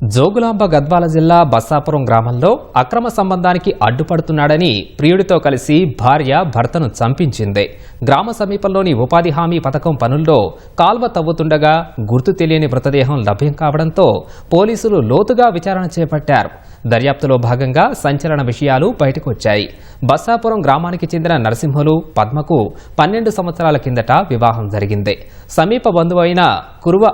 జోగులాంబ గద్వాల జిల్లా బస్సాపురం గ్రామంలో అక్రమ సంబంధానికి అడ్డుపడుతున్నాడని ప్రియుడితో కలిసి భార్య భర్తను చంపించింది. గ్రామ సమీపంలోని ఉపాధి హామీ పథకం పనుల్లో కాల్వ తవ్వుతుండగా గుర్తు తెలియని మృతదేహం లభ్యం కావడంతో పోలీసులు లోతుగా విచారణ చేపట్టారు. దర్యాప్తులో భాగంగా సంచలన విషయాలు బయటకొచ్చాయి. బస్సాపురం గ్రామానికి చెందిన నరసింహులు పద్మకు 12 సంవత్సరాల కిందట వివాహం జరిగింది. సమీప బంధువైన కురువ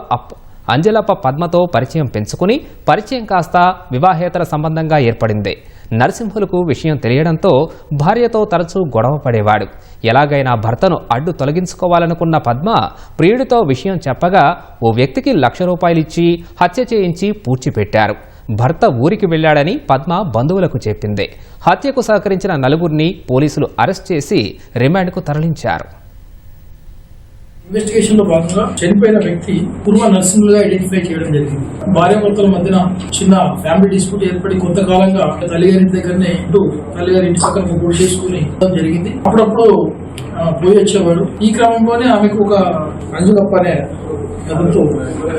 అంజలప్ప పద్మతో పరిచయం పెంచుకుని పరిచయం కాస్త వివాహేతర సంబంధంగా ఏర్పడింది. నరసింహులకు విషయం తెలియడంతో భార్యతో తరచూ గొడవ పడేవాడు. ఎలాగైనా భర్తను అడ్డు తొలగించుకోవాలనుకున్న పద్మ ప్రియుడితో విషయం చెప్పగా ఓ వ్యక్తికి ₹1,00,000 ఇచ్చి హత్య చేయించి పూడ్చిపెట్టారు. భర్త ఊరికి వెళ్లాడని పద్మ బంధువులకు చెప్పింది. హత్యకు సహకరించిన నలుగురిని పోలీసులు అరెస్ట్ చేసి రిమాండ్కు తరలించారు. ఇన్వెస్టిగేషన్ లో భాగంగా చనిపోయిన వ్యక్తి పూర్వ నర్సింగ్లుగా ఐడెంటిఫై చేయడం జరిగింది. భార్యాభర్తల మధ్యన చిన్న ఫ్యామిలీ డిస్ప్యూట్ ఏర్పడి కొంతకాలంగా తల్లిగారి దగ్గరనే తల్లిగారి ఇంటి పక్కన గుడి చేసుకుని జరిగింది. అప్పుడప్పుడు పోయి వచ్చేవాడు. ఈ క్రమంలోనే ఆమెకు ఒక అంజులప్ప అనే అతనితో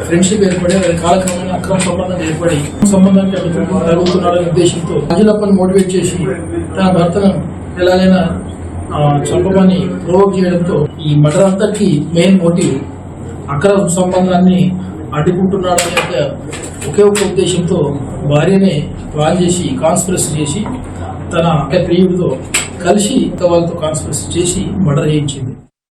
ఫ్రెండ్షిప్ ఏర్పడి కాలక్రమేణా అక్రమ సంబంధం ఏర్పడి సంబంధానికి తగ్గుతున్నాడనే ఉద్దేశంతో అంజులప్పని మోటివేట్ చేసి తన భర్తను ఎలాగైనా చంపమని ప్రొవోక్ చేయడంతో ఈ మర్డర్ అంతటికి మెయిన్ మోటివ్ అక్రమ సంబంధాన్ని అడ్డుకుంటున్నాడనే ఒకే ఒక ఉద్దేశంతో భార్యనే ప్లాన్ చేసి కాన్స్పిరసీ చేసి తన ప్రియుడితో కలిసి వాళ్ళతో కాన్స్పిరసీ చేసి మర్డర్ చేయించింది.